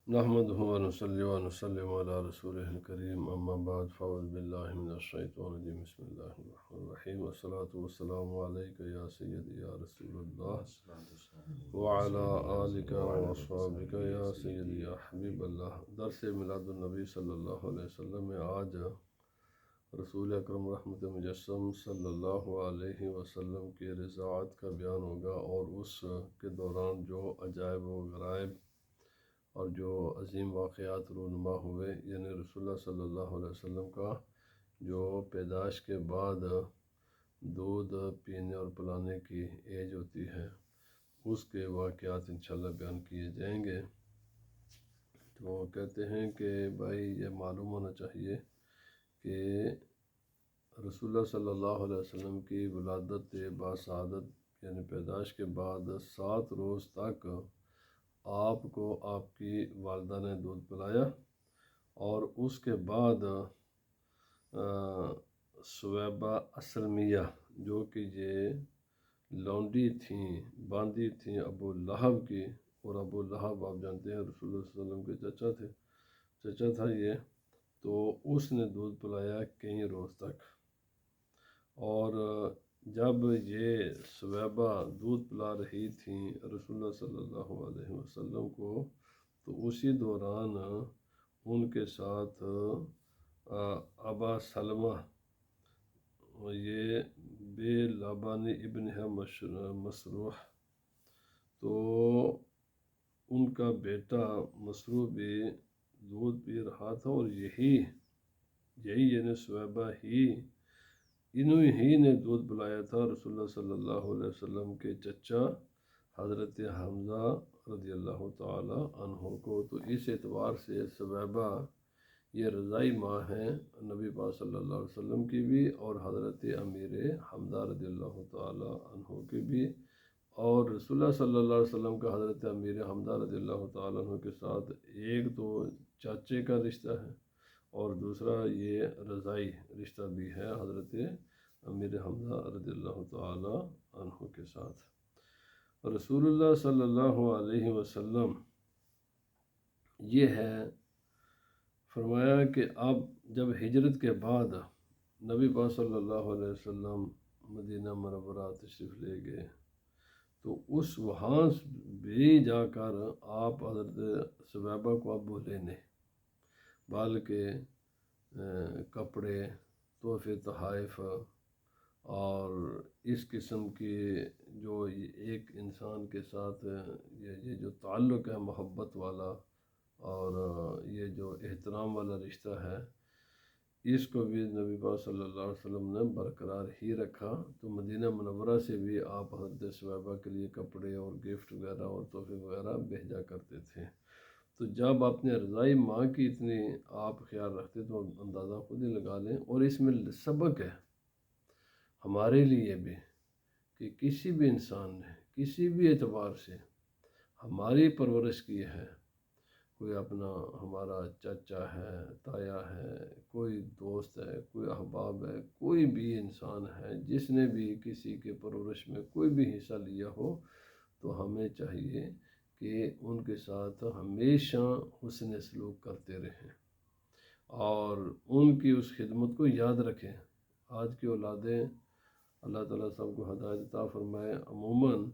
نحمدہ و نصلی و نسلم علی رسولہ الکریم اما بعد فاعوذ باللہ من الشیطان الرجیم بسم اللہ الرحمن الرحیم والصلاة والسلام علیک یا سیدی یا رسول اللہ وعلی آلک و اصحابک یا سیدی یا حبیب اللہ۔ درس میلاد النبی صلی اللہ علیہ وسلم میں آج رسول اکرم رحمت مجسم صلی اللہ علیہ وسلم کی رضاعت کا بیان ہوگا، اور اس کے دوران جو عجائب و غرائب اور جو عظیم واقعات رونما ہوئے، یعنی رسول اللہ صلی اللہ علیہ وسلم کا جو پیدائش کے بعد دودھ پینے اور پلانے کی ایج ہوتی ہے، اس کے واقعات انشاءاللہ بیان کیے جائیں گے۔ تو کہتے ہیں کہ بھائی یہ معلوم ہونا چاہیے کہ رسول اللہ صلی اللہ علیہ وسلم کی ولادت باسعادت یعنی پیدائش کے بعد 7 روز تک آپ کو آپ کی والدہ نے دودھ پلایا، اور اس کے بعد سویبہ اسلمیہ جو کہ یہ لونڈی تھیں، باندی تھیں ابو لہب کی، اور ابو لہب آپ جانتے ہیں رسول اللہ صلی اللہ علیہ وسلم کے چچا تھا یہ، تو اس نے دودھ پلایا کئی روز تک۔ اور جب یہ سویبہ دودھ پلا رہی تھیں رسول اللہ صلی اللہ علیہ وسلم کو، تو اسی دوران ان کے ساتھ ابا سلمہ یہ بے لبان ابن ہے مسروح، تو ان کا بیٹا مسروح بھی دودھ پی رہا تھا، اور یہی یعنی سویبہ انہوں ہی نے دودھ پلایا تھا رسول اللہ صلی اللہ علیہ وسلم کے چچا حضرت حمزہ رضی اللہ تعالی عنہ کو۔ تو اس اعتبار سے سویبہ یہ رضائی ماں ہیں نبی پاک صلی اللہ علیہ وسلم کی بھی، اور حضرت امیر حمزہ رضی اللہ تعالی عنہ کی بھی، اور رسول اللہ صلی اللہ علیہ وسلم کا حضرت امیر حمزہ رضی اللہ تعالی عنہ کے ساتھ ایک تو چاچے کا رشتہ ہے، اور دوسرا یہ رضائی رشتہ بھی ہے حضرت امیر حمزہ رضی اللہ تعالی عنہ کے ساتھ۔ رسول اللہ صلی اللہ علیہ وسلم یہ ہے فرمایا کہ اب جب ہجرت کے بعد نبی پاک صلی اللہ علیہ وسلم مدینہ منورہ تشریف لے گئے، تو اس وہاں بھی جا کر آپ حضرت سویبہ کو اب بولے نہیں، بلکہ کپڑے، تحفے، تحائف اور اس قسم کی جو ایک انسان کے ساتھ یہ جو تعلق ہے محبت والا، اور یہ جو احترام والا رشتہ ہے، اس کو بھی نبی پاک صلی اللہ علیہ وسلم نے برقرار ہی رکھا۔ تو مدینہ منورہ سے بھی آپ حضرت سویبہ کے لیے کپڑے اور گفٹ وغیرہ اور تحفے وغیرہ بھیجا کرتے تھے۔ تو جب اپنے رضائی ماں کی اتنی آپ خیال رکھتے تو اندازہ خود ہی لگا لیں۔ اور اس میں سبق ہے ہمارے لیے بھی کہ کسی بھی انسان نے کسی بھی اعتبار سے ہماری پرورش کی ہے، کوئی اپنا ہمارا چچا ہے، تایا ہے، کوئی دوست ہے، کوئی احباب ہے، کوئی بھی انسان ہے جس نے بھی کسی کے پرورش میں کوئی بھی حصہ لیا ہو، تو ہمیں چاہیے کہ ان کے ساتھ ہمیشہ حسن سلوک کرتے رہیں اور ان کی اس خدمت کو یاد رکھیں۔ آج کی اولادیں اللہ تعالیٰ سب کو ہدایت عطا فرمائے، عموماً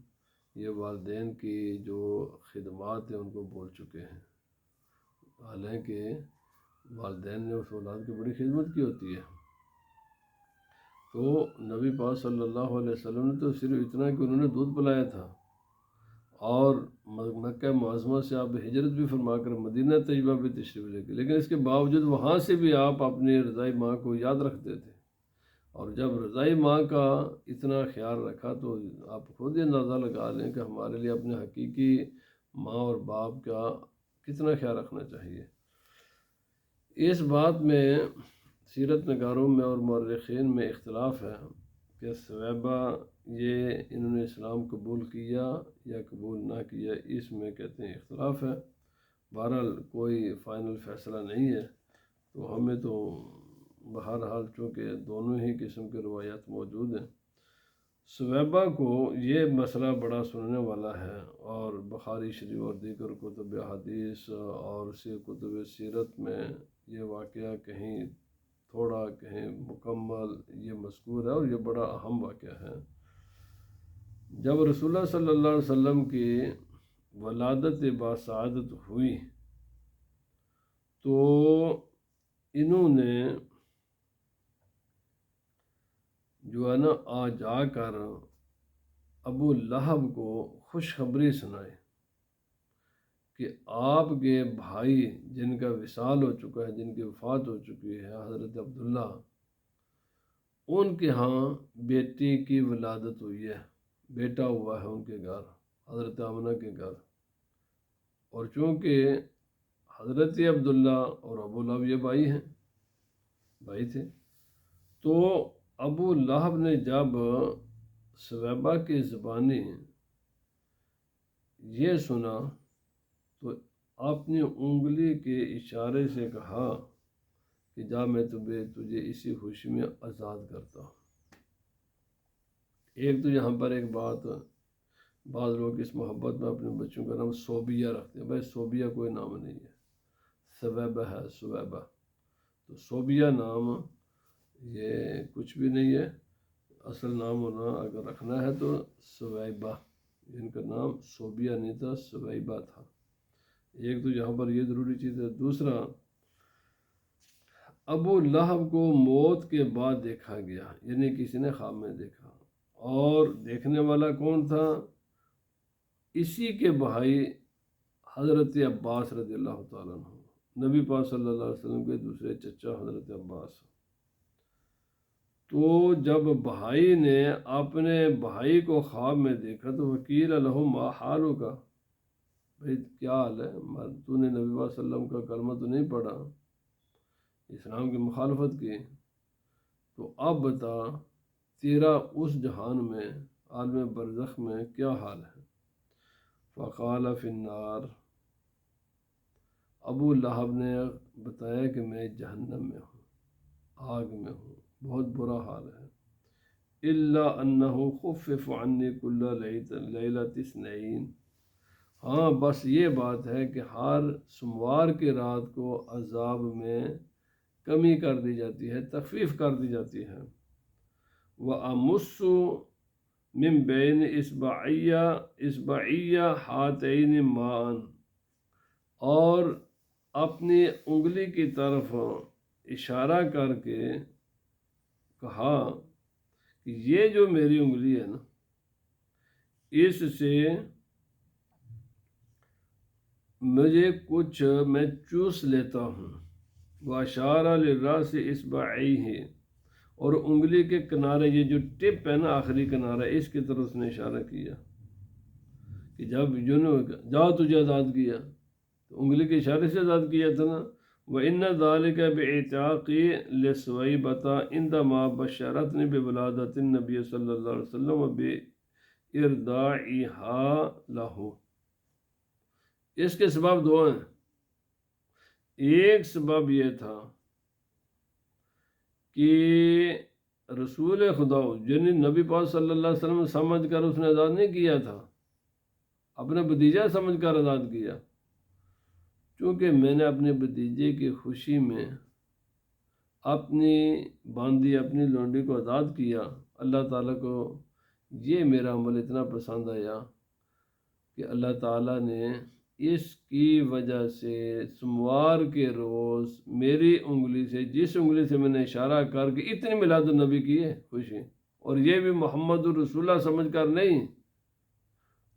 یہ والدین کی جو خدمات ہیں ان کو بول چکے ہیں، حالانکہ والدین نے اس اولاد کی بڑی خدمت کی ہوتی ہے۔ تو نبی پاک صلی اللہ علیہ وسلم نے تو صرف اتنا کہ انہوں نے دودھ پلایا تھا، اور مکہ معظمہ سے آپ ہجرت بھی فرما کر مدینہ طیبہ بھی تشریف لے گئے، لیکن اس کے باوجود وہاں سے بھی آپ اپنی رضائی ماں کو یاد رکھتے تھے۔ اور جب رضائی ماں کا اتنا خیال رکھا تو آپ خود ہی اندازہ لگا لیں کہ ہمارے لیے اپنے حقیقی ماں اور باپ کا کتنا خیال رکھنا چاہیے۔ اس بات میں سیرت نگاروں میں اور مورخین میں اختلاف ہے کہ سویبہ یہ انہوں نے اسلام قبول کیا یا قبول نہ کیا، اس میں کہتے ہیں اختلاف ہے۔ بہرحال کوئی فائنل فیصلہ نہیں ہے، تو ہمیں تو بہرحال چونکہ دونوں ہی قسم کے روایات موجود ہیں، صویبہ کو یہ مسئلہ بڑا سننے والا ہے، اور بخاری شریف اور دیگر کتب حدیث اور اسی کتب سیرت میں یہ واقعہ کہیں تھوڑا کہیں مکمل یہ مذکور ہے، اور یہ بڑا اہم واقعہ ہے۔ جب رسول اللہ صلی اللہ علیہ وسلم کی ولادت باسعادت ہوئی تو انہوں نے جو ہے نا جا کر ابو لہب کو خوشخبری سنائی کہ آپ کے بھائی جن کا وصال ہو چکا ہے، جن کی وفات ہو چکی ہے، حضرت عبداللہ، ان کے ہاں بیٹی کی ولادت ہوئی ہے، بیٹا ہوا ہے ان کے گھر، حضرت آمنہ کے گھر۔ اور چونکہ حضرت عبداللہ اور ابو لہب یہ بھائی تھے، تو ابو لہب نے جب صویبہ کی زبانی یہ سنا تو اپنی انگلی کے اشارے سے کہا کہ جا میں تجھے اسی خوشی میں آزاد کرتا ہوں۔ ایک تو یہاں پر ایک بات، بعض لوگ اس محبت میں اپنے بچوں کا نام صوبیہ رکھتے ہیں۔ بھائی صوبیہ کوئی نام نہیں ہے، صویبہ ہے، صویبہ۔ تو صوبیہ نام یہ کچھ بھی نہیں ہے، اصل نام ہونا اگر رکھنا ہے تو صویبہ، جن کا نام صوبیہ نہیں تھا، صویبہ تھا۔ ایک تو یہاں پر یہ ضروری چیز ہے۔ دوسرا، ابو لہب کو موت کے بعد دیکھا گیا، یعنی کسی نے خواب میں دیکھا، اور دیکھنے والا کون تھا؟ اسی کے بھائی حضرت عباس رضی اللہ تعالیٰ عنہ، نبی پاک صلی اللہ علیہ وسلم کے دوسرے چچا حضرت عباس۔ تو جب بھائی نے اپنے بھائی کو خواب میں دیکھا تو وکیل لہ ما حالک، بھائی کیا حال ہے، تو نے نبی پاک صلی اللہ علیہ وسلم کا کلمہ تو نہیں پڑھا، اسلام کی مخالفت کی، تو اب بتا تیرا اس جہان میں، عالم برزخ میں کیا حال ہے؟ فقال فی النار، ابو لہب نے بتایا کہ میں جہنم میں ہوں، آگ میں ہوں، بہت برا حال ہے۔ الا انہ خفف عنی کل لیلۃ اثنین، ہاں بس یہ بات ہے کہ ہر سوموار کی رات کو عذاب میں کمی کر دی جاتی ہے، تخفیف کر دی جاتی ہے۔ وَأَمُسُّ مِن بَيْنِ اصبعیہ ہاتین ماءً، اور اپنی انگلی کی طرف اشارہ کر کے کہا کہ یہ جو میری انگلی ہے نا، اس سے مجھے کچھ میں چوس لیتا ہوں۔ وَأَشَارَ لِلرَّأْسِ اصبعیہ، اور انگلی کے کنارے، یہ جو ٹپ ہے نا، آخری کنارہ، اس کی طرف اس نے اشارہ کیا کہ جب جا تجھے آزاد کیا، تو انگلی کے اشارے سے آزاد کیا تھا نا۔ وَإِنَّ ذَلِكَ بِإِعْتَاقِ لِصُوَیبَةَ عِندَمَا بَشَّرَتْنِی بِوِلَادَةِ النَّبِیِّ صلی اللہ علیہ وسلم وَبِإِرْضَاعِهَا لَهُ، اس کے سبب دو ہیں۔ ایک سبب یہ تھا کہ رسول خدا، یعنی نبی پاک صلی اللہ علیہ وسلم سمجھ کر اس نے آزاد نہیں کیا تھا، اپنے بھتیجا سمجھ کر آزاد کیا، چونکہ میں نے اپنے بھتیجے کی خوشی میں اپنی باندی، اپنی لونڈی کو آزاد کیا۔ اللہ تعالیٰ کو یہ میرا عمل اتنا پسند آیا کہ اللہ تعالیٰ نے اس کی وجہ سے سوموار کے روز میری انگلی سے، جس انگلی سے میں نے اشارہ کر کے اتنی میلاد النبی کی ہے خوشی، اور یہ بھی محمد الرسول اللہ سمجھ کر نہیں،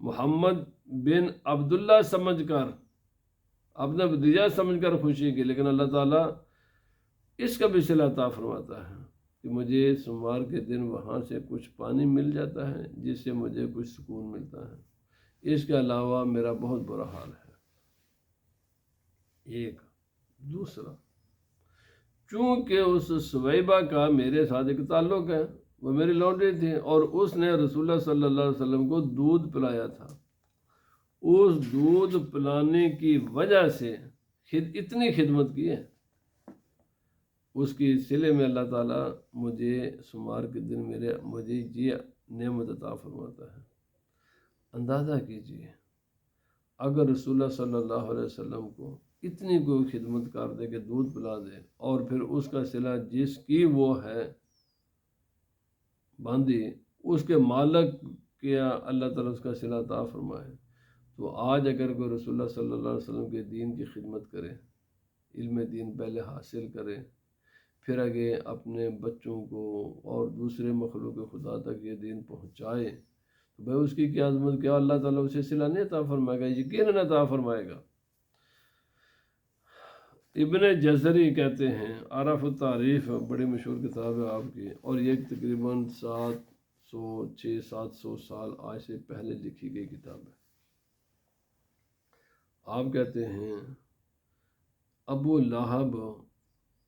محمد بن عبداللہ سمجھ کر، اپنا بھتیجا سمجھ کر خوشی کی، لیکن اللہ تعالیٰ اس کا بھی صلہ عطا فرماتا ہے کہ مجھے سوموار کے دن وہاں سے کچھ پانی مل جاتا ہے جس سے مجھے کچھ سکون ملتا ہے، اس کے علاوہ میرا بہت برا حال ہے۔ ایک دوسرا، چونکہ اس صویبہ کا میرے ساتھ ایک تعلق ہے، وہ میری لونڈی تھی، اور اس نے رسول اللہ صلی اللہ علیہ وسلم کو دودھ پلایا تھا، اس دودھ پلانے کی وجہ سے اتنی خدمت کی ہے، اس کی صلے میں اللہ تعالیٰ مجھے سوموار کے دن مجھے یہ نعمت عطا فرماتا ہے۔ اندازہ کیجیے اگر رسول اللہ صلی اللہ علیہ وسلم کو اتنی کوئی خدمت کر دے کہ دودھ پلا دے، اور پھر اس کا صلہ جس کی وہ ہے باندھی، اس کے مالک کیا اللہ تعالیٰ اس کا صلہ عطا فرمائے، تو آج اگر کوئی رسول اللہ صلی اللہ علیہ وسلم کے دین کی خدمت کرے، علم دین پہلے حاصل کرے، پھر آگے اپنے بچوں کو اور دوسرے مخلوق خدا تک یہ دین پہنچائے، تو بھائی اس کی کیا عظمت، کیا اللہ تعالیٰ اسے صلہ نہیں عطا فرمائے گا؟ یقیناً عطا فرمائے گا۔ ابن جزری کہتے ہیں، عرف التعریف بڑی مشہور کتاب ہے آپ کی، اور یہ تقریباً 700 سال آج سے پہلے لکھی گئی کتاب ہے۔ آپ کہتے ہیں ابو لہب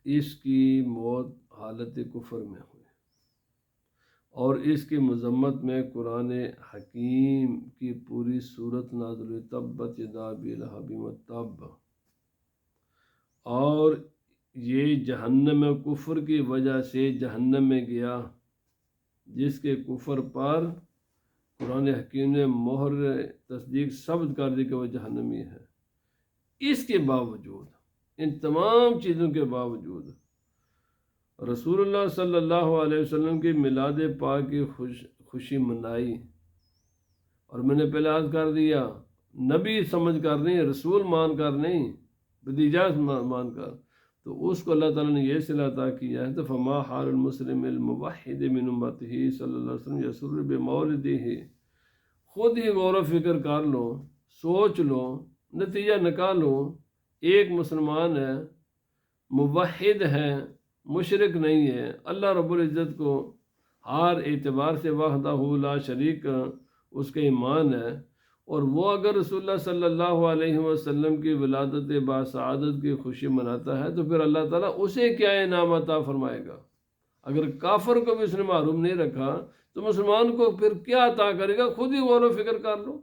اس کی موت حالت کفر میں ہوئی، اور اس کی مذمت میں قرآن حکیم کی پوری صورت نازل ہوئی، تبت یدا ابی لہب وتب، اور یہ جہنم میں کفر کی وجہ سے جہنم میں گیا، جس کے کفر پر قرآن حکیم نے مہر تصدیق ثبت کر دی کہ وہ جہنمی ہے۔ اس کے باوجود، ان تمام چیزوں کے باوجود رسول اللہ صلی اللہ علیہ وسلم کی میلاد پاک کی خوشی منائی، اور میں نے پہلے عرض کر دیا، نبی سمجھ کر نہیں، رسول مان کر نہیں، بدیجہ مان کر، تو اس کو اللہ تعالیٰ نے یہ صلہ عطا کیا ہے۔ تو فما حال المسلم الموحد من امتہ صلی اللہ علیہ وسلم یسر بمولدہ، خود ہی غور و فکر کر لو، سوچ لو، نتیجہ نکالو، ایک مسلمان ہے، موحد ہے، مشرک نہیں ہے، اللہ رب العزت کو ہر اعتبار سے وحدہ لا شریک اس کا ایمان ہے، اور وہ اگر رسول اللہ صلی اللہ علیہ وسلم کی ولادت باسعادت کی خوشی مناتا ہے، تو پھر اللہ تعالیٰ اسے کیا انعام عطا فرمائے گا؟ اگر کافر کو بھی اس نے محروم نہیں رکھا تو مسلمان کو پھر کیا عطا کرے گا؟ خود ہی غور و فکر کر لو۔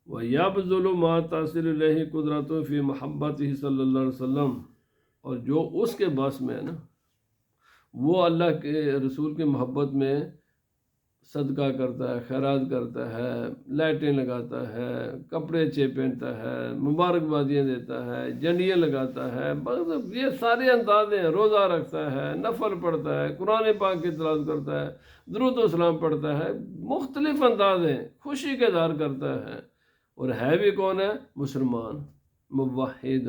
وَيَبْذُلُ مَا تَصِلُ إِلَيْهِ قُدْرَتُهُ فِي مَحَبَّتِهِ صلی اللہ علیہ وسلم، اور جو اس کے بس میں ہے نا، وہ اللہ کے رسول کی محبت میں صدقہ کرتا ہے، خیرات کرتا ہے، لائٹیں لگاتا ہے، کپڑے اچھے پہنتا ہے، مبارکبادیاں دیتا ہے، جنڈیاں لگاتا ہے، مطلب یہ سارے انداز ہیں، روزہ رکھتا ہے، نفل پڑھتا ہے، قرآن پاک کی تلاوت کرتا ہے، درود و سلام پڑھتا ہے، مختلف انداز ہیں، خوشی کا اظہار کرتا ہے، اور ہے بھی کون ہے؟ مسلمان موحد۔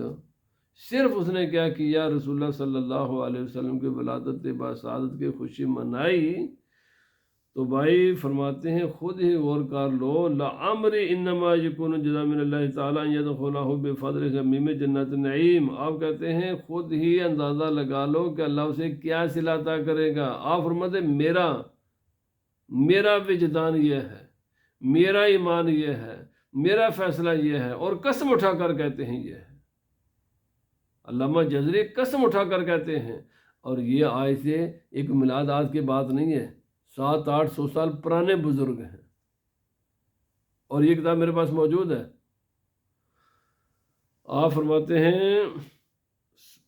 صرف اس نے کیا کیا؟ رسول اللہ صلی اللہ علیہ وسلم کی ولادت باسعادت کی خوشی منائی۔ تو بھائی فرماتے ہیں خود ہی غور کر لو، لعمری انما یکون جزاء من اللہ تعالیٰ ان یدخلہ بفضل ضمیم جنت النعیم۔ آپ کہتے ہیں خود ہی اندازہ لگا لو کہ اللہ اسے کیا صلہ عطا کرے گا۔ آپ فرماتے ہیں میرا وجدان یہ ہے، میرا ایمان یہ ہے، میرا فیصلہ یہ ہے، اور قسم اٹھا کر کہتے ہیں یہ ہے۔ علامہ جزری قسم اٹھا کر کہتے ہیں، اور یہ آج سے ایک میلاد آج کی بات نہیں ہے، 700-800 سال پرانے بزرگ ہیں، اور یہ کتاب میرے پاس موجود ہے۔ آپ فرماتے ہیں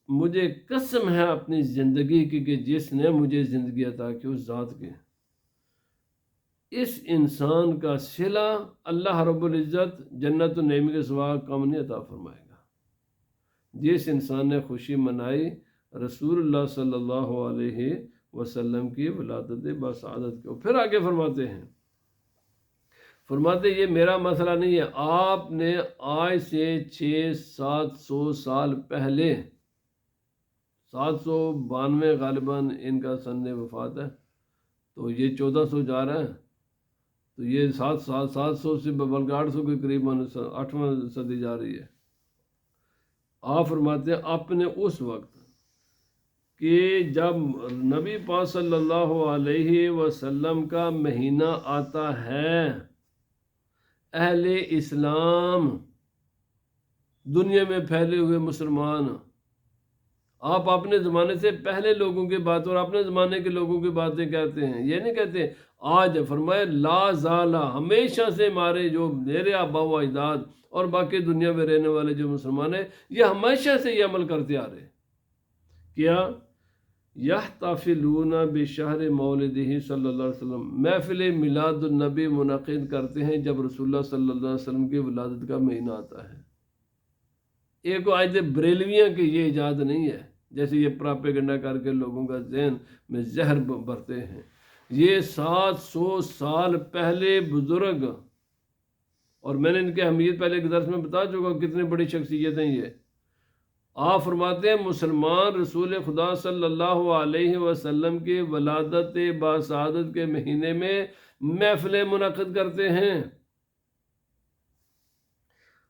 مجھے قسم ہے اپنی زندگی کی کہ جس نے مجھے زندگی عطا کی اس ذات کے، اس انسان کا صلہ اللہ رب العزت جنت النعیم کے سوا کم نہیں عطا فرمائے گا۔ جس انسان نے خوشی منائی رسول اللہ صلی اللہ علیہ وسلم کی ولادت باسعادت کو۔ پھر آگے فرماتے یہ میرا مسئلہ نہیں ہے، آپ نے آج سے 600-700 سال پہلے، 792 غالباً ان کا سن وفات ہے، تو یہ 1400 جا رہا ہے، تو یہ 700 سے بلکہ 800 کے قریب 8واں صدی جا رہی ہے۔ آپ فرماتے ہیں اپنے اس وقت کہ جب نبی پاک صلی اللہ علیہ وسلم کا مہینہ آتا ہے، اہل اسلام دنیا میں پھیلے ہوئے مسلمان، آپ اپنے زمانے سے پہلے لوگوں کی بات اور اپنے زمانے کے لوگوں کی باتیں کہتے ہیں، یہ نہیں کہتے آج، فرمایا لا زالہ، ہمیشہ سے ہمارے جو میرے آبا و اجداد اور باقی دنیا میں رہنے والے جو مسلمان ہیں، یہ ہمیشہ سے یہ عمل کرتے آ رہے۔ کیا یحتفلون بشہر مولدہ صلی اللہ علیہ وسلم، محفل میلاد النبی منعقد کرتے ہیں جب رسول اللہ صلی اللہ علیہ وسلم کی ولادت کا مہینہ آتا ہے۔ ایک آج بریلویاں کی یہ ایجاد نہیں ہے، جیسے یہ پراپیگنڈا کر کے لوگوں کا ذہن میں زہر بھرتے ہیں۔ یہ 700 سال پہلے بزرگ، اور میں نے ان کی اہمیت پہلے ایک درس میں بتا چکا ہوں، کتنی بڑی شخصیت ہیں یہ۔ آپ فرماتے ہیں مسلمان رسول خدا صلی اللہ علیہ وسلم کی ولادت باسعادت کے مہینے میں محفلیں منعقد کرتے ہیں۔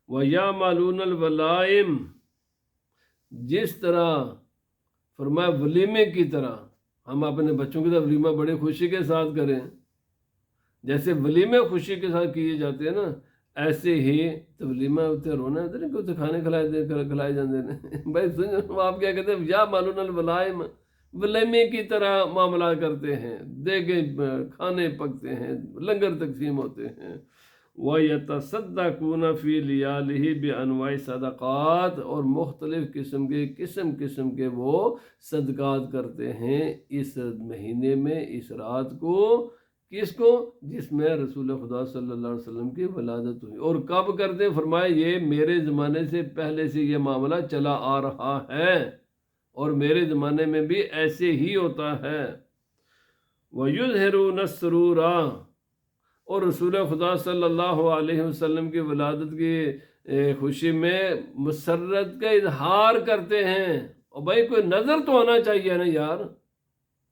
وَيَعْمَلُونَ الْوَلَائِمَ، جس طرح فرمایا ولیمے کی طرح ہم اپنے بچوں کی طرف ولیمہ بڑے خوشی کے ساتھ کریں، جیسے ولیمے خوشی کے ساتھ کیے جاتے ہیں نا، ایسے ہی تو ولیمہ اتنے رونا ہے نہیں کہ اتنے کھانے کھلائے جاتے ہیں۔ بھائی سنو آپ کیا کہتے ہیں، یا معلوم الولائم، ولیمے کی طرح معاملہ کرتے ہیں، دیگیں کھانے پکتے ہیں، لنگر تقسیم ہوتے ہیں۔ وَيَتَصَدَّقُونَ فِي لِيَالِهِ بِأَنْوَاعِ صدقات، اور مختلف قسم کے وہ صدقات کرتے ہیں اس مہینے میں، اس رات کو۔ کس کو؟ جس میں رسول خدا صلی اللہ علیہ وسلم کی ولادت ہوئی۔ اور کب کرتے ہیں؟ فرمایا یہ میرے زمانے سے پہلے سے یہ معاملہ چلا آ رہا ہے، اور میرے زمانے میں بھی ایسے ہی ہوتا ہے۔ وَيُظْهِرُونَ السُّرُورَ، اور رسول خدا صلی اللہ علیہ وسلم کی ولادت کی خوشی میں مسرت کا اظہار کرتے ہیں۔ اور بھائی کوئی نظر تو آنا چاہیے نا یار،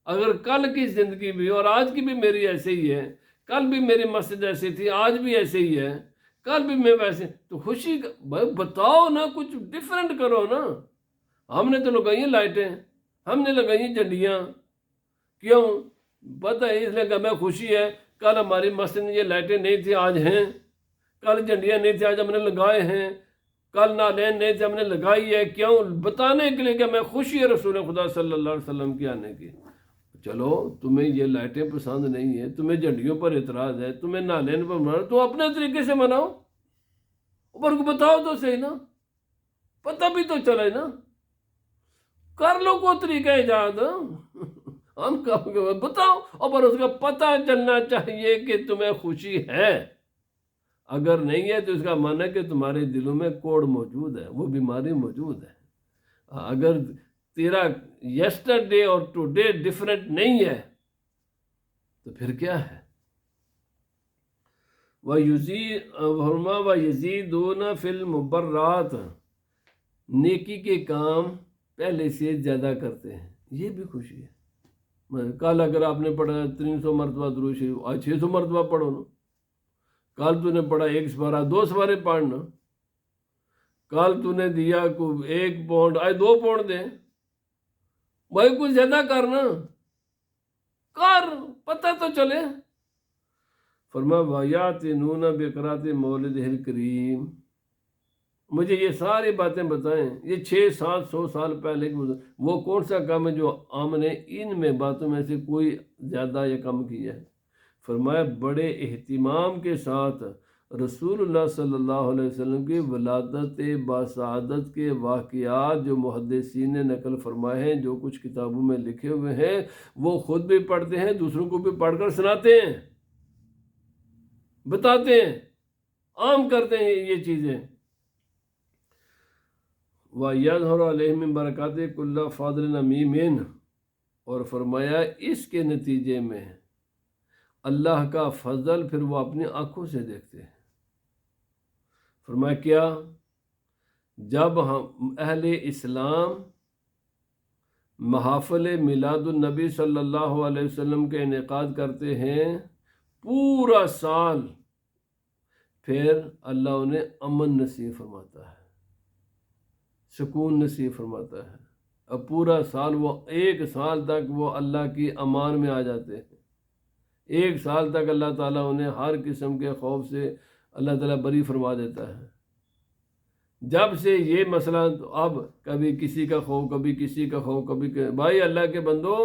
اگر کل کی زندگی بھی اور آج کی بھی میری ایسے ہی ہے، کل بھی میری مسجد ایسی تھی، آج بھی ایسے ہی ہے، کل بھی میں ویسے، تو خوشی بھائی بتاؤ نا، کچھ ڈیفرنٹ کرو نا۔ ہم نے تو لگائی ہیں لائٹیں، ہم نے لگائی ہیں جھنڈیاں، کیوں؟ پتہ ہے اس لیے کہ ہمیں خوشی ہے، کل ہماری مسجد میں یہ لائٹیں نہیں تھی، آج ہیں، کل جھنڈیاں نہیں تھی، آج ہم نے لگائے ہیں، کل نالین نہیں تھے، ہم نے لگائی ہے، کیوں؟ بتانے کے لیے کہ ہمیں خوشی ہے رسول خدا صلی اللہ علیہ وسلم کے آنے کی۔ چلو تمہیں یہ لائٹیں پسند نہیں ہیں، تمہیں جھنڈیوں پر اعتراض ہے، تمہیں نالین پر مناؤ، تو اپنے طریقے سے مناؤ، اوپر کو بتاؤ تو صحیح نا، پتہ بھی تو چلے نا، کر لو کو طریقہ ایجاد، ہم بتاؤ، اوپر اس کا پتہ چلنا چاہیے کہ تمہیں خوشی ہے۔ اگر نہیں ہے تو اس کا معنی ہے کہ تمہارے دلوں میں کوڑ موجود ہے، وہ بیماری موجود ہے۔ اگر تیرا یسٹرڈے اور ٹوڈے ڈیفرنٹ نہیں ہے تو پھر کیا ہے؟ وَيَزِيدُونَ فِي الْمُبَرَّاتِ، نیکی کے کام پہلے سے زیادہ کرتے ہیں، یہ بھی خوشی ہے۔ کل اگر آپ نے پڑھا 300 مرتبہ درود شریف، آج 600 مرتبہ پڑھو نا۔ کل تو نے پڑھا 1 سپارہ، 2 سپارے پڑھنا۔ کل تو نے دیا 1 پاؤنڈ، آج 2 پاؤنڈ دیں۔ بھائی کچھ زیادہ کرنا، کر، پتہ تو چلے۔ فرمایا وَيَعْتِنُونَ بِقِرَاءَةِ مَوْلِدِهِ الْكَرِيمِ، مجھے یہ ساری باتیں بتائیں، یہ 600-700 سال پہلے وہ کون سا کام ہے جو ہم نے ان میں باتوں میں سے کوئی زیادہ یا کم کیا ہے؟ فرمایا بڑے اہتمام کے ساتھ رسول اللہ صلی اللہ علیہ وسلم کی ولادت باسعادت کے واقعات جو محدثین نے نقل فرمائے ہیں، جو کچھ کتابوں میں لکھے ہوئے ہیں، وہ خود بھی پڑھتے ہیں، دوسروں کو بھی پڑھ کر سناتے ہیں، بتاتے ہیں، عام کرتے ہیں یہ چیزیں۔ وَيَظْهَرُ عَلَيْهِم مِّن بَرَكَاتِ كُلَّ فَاضِلٍ عَمِيمٍ، اور فرمایا اس کے نتیجے میں اللہ کا فضل پھر وہ اپنی آنکھوں سے دیکھتے ہیں۔ فرمایا کیا؟ جب ہم اہل اسلام محافل میلاد النبی صلی اللہ علیہ وسلم کے انعقاد کرتے ہیں پورا سال، پھر اللہ انہیں امن نصیب فرماتا ہے، سکون نصیب فرماتا ہے، اب پورا سال وہ 1 سال تک وہ اللہ کی امان میں آ جاتے ہیں۔ 1 سال تک اللہ تعالیٰ انہیں ہر قسم کے خوف سے اللہ تعالیٰ بری فرما دیتا ہے۔ جب سے یہ مسئلہ، تو اب کبھی کسی کا خوف، کبھی کسی کا خوف، بھائی اللہ کے بندو،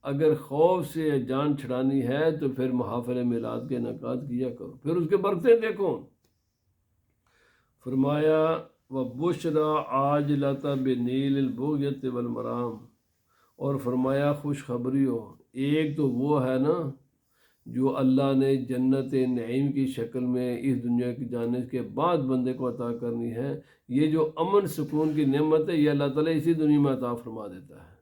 اگر خوف سے جان چھڑانی ہے تو پھر محافل میلاد کے انعقاد کیا کرو، پھر اس کے برکتیں دیکھو۔ فرمایا وَبُشْرَى عَاجِلَةً بِنِيلِ الْبُغْيَةِ وَالْمَرَامِ، اور فرمایا خوشخبری ہو، ایک تو وہ ہے نا جو اللہ نے جنت نعیم کی شکل میں اس دنیا کی جانے کے بعد بندے کو عطا کرنی ہے، یہ جو امن سکون کی نعمت ہے یہ اللہ تعالیٰ اسی دنیا میں عطا فرما دیتا ہے۔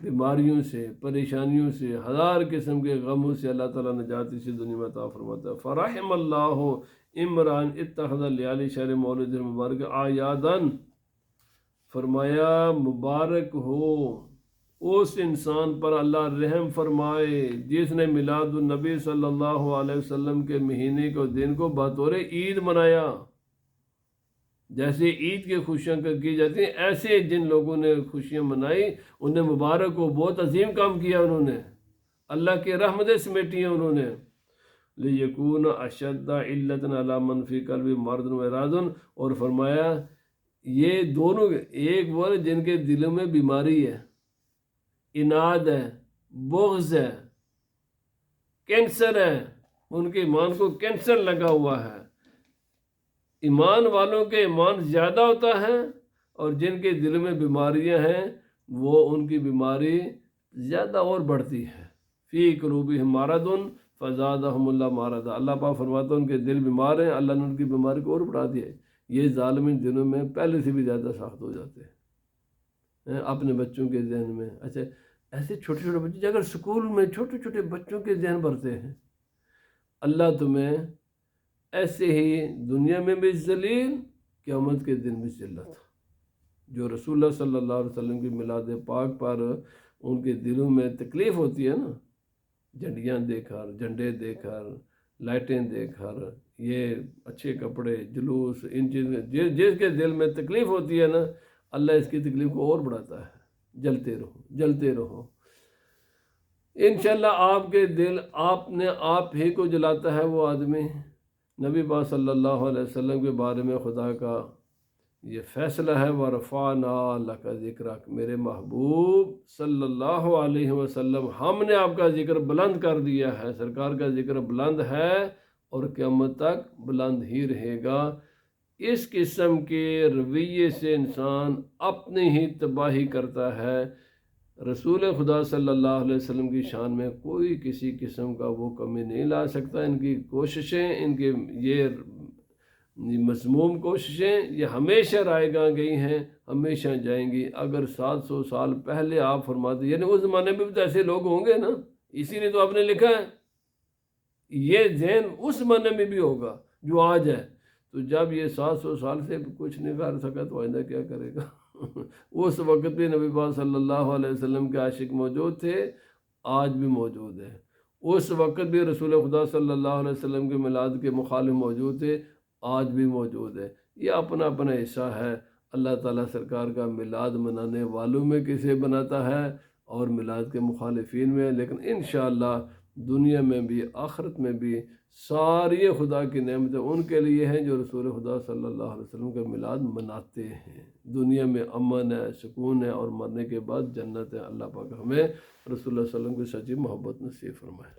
بیماریوں سے، پریشانیوں سے، ہزار قسم کے غموں سے اللہ تعالیٰ نجات اسی دنیا میں عطا فرماتا ہے۔ فرحم اللہ عمران اتخذ لیالی شہر مولد المبارک آیادن، فرمایا مبارک ہو اس انسان پر اللہ رحم فرمائے جس نے میلاد النبی صلی اللہ علیہ وسلم کے مہینے کو دن کو بطور عید منایا۔ جیسے عید کی خوشیاں کی جاتی ہیں ایسے جن لوگوں نے خوشیاں منائی انہیں مبارک ہو، بہت عظیم کام کیا انہوں نے، اللہ کی رحمتیں سمیٹی ہیں انہوں نے۔ لیکون اشد علت علی من فی قلب مرض و اعراض، اور فرمایا یہ دونوں، ایک وہ جن کے دلوں میں بیماری ہے، اناد ہے، بغض ہے، کینسر ہے، ان کے ایمان کو کینسر لگا ہوا ہے۔ ایمان والوں کے ایمان زیادہ ہوتا ہے اور جن کے دل میں بیماریاں ہیں وہ ان کی بیماری زیادہ اور بڑھتی ہے۔ فی قلوبہم مرض فزادہم اللہ مرضا، اللہ پاک فرماتا ہے ان کے دل بیمار ہیں، اللہ نے ان کی بیماری کو اور بڑھا دیا ہے۔ یہ ظالمین دنوں میں پہلے سے بھی زیادہ سخت ہو جاتے ہیں اپنے بچوں کے ذہن میں۔ اچھا ایسے چھوٹے چھوٹے بچے اگر اسکول میں چھوٹے چھوٹے بچوں کے ذہن بھرتے ہیں، اللہ تمہیں ایسے ہی دنیا میں بھی ذلیل، قیامت کے دن بھی ذلت۔ جو رسول اللہ صلی اللہ علیہ وسلم کی میلاد پاک پر ان کے دلوں میں تکلیف ہوتی ہے نا، جھنڈیاں دیکھ کر، جھنڈے دیکھ کر، لائٹیں دیکھ کر، یہ اچھے کپڑے، جلوس، ان چیزیں جس کے دل میں تکلیف ہوتی ہے نا، اللہ اس کی تکلیف کو اور بڑھاتا ہے۔ جلتے رہو، جلتے رہو، انشاءاللہ آپ کے دل آپ ہی کو جلاتا ہے وہ آدمی۔ نبی پاک صلی اللہ علیہ وسلم کے بارے میں خدا کا یہ فیصلہ ہے، وَرَفَعْنَا لَكَ ذِكْرَكَ، میرے محبوب صلی اللہ علیہ وسلم ہم نے آپ کا ذکر بلند کر دیا ہے، سرکار کا ذکر بلند ہے اور قیامت تک بلند ہی رہے گا۔ اس قسم کے رویے سے انسان اپنی ہی تباہی کرتا ہے۔ رسول خدا صلی اللہ علیہ وسلم کی شان میں کوئی کسی قسم کا وہ کمی نہیں لا سکتا۔ ان کی کوششیں، ان کے یہ مذموم کوششیں یہ ہمیشہ رائے گاہ گئی ہیں، ہمیشہ جائیں گی۔ اگر 700 سال پہلے آپ فرماتے، یعنی اس زمانے میں بھی تو ایسے لوگ ہوں گے نا، اسی لیے تو آپ نے لکھا ہے یہ ذہن اس زمانے میں بھی ہوگا جو آج ہے۔ تو جب یہ 700 سال سے کچھ نہیں کر سکا تو آئندہ کیا کرے گا؟ اس وقت بھی نبی پاک صلی اللہ علیہ وسلم کے عاشق موجود تھے، آج بھی موجود ہے۔ اس وقت بھی رسول خدا صلی اللہ علیہ وسلم کے میلاد کے مخالف موجود تھے، آج بھی موجود ہے۔ یہ اپنا اپنا حصہ ہے۔ اللہ تعالیٰ سرکار کا میلاد منانے والوں میں کسے بناتا ہے اور میلاد کے مخالفین میں، لیکن انشاءاللہ دنیا میں بھی آخرت میں بھی ساری خدا کی نعمتیں ان کے لیے ہیں جو رسول خدا صلی اللہ علیہ وسلم کا میلاد مناتے ہیں۔ دنیا میں امن ہے، سکون ہے اور مرنے کے بعد جنت ہے۔ اللہ پاک ہمیں رسول اللہ صلی اللہ علیہ وسلم کی سچی محبت نصیب فرمائے۔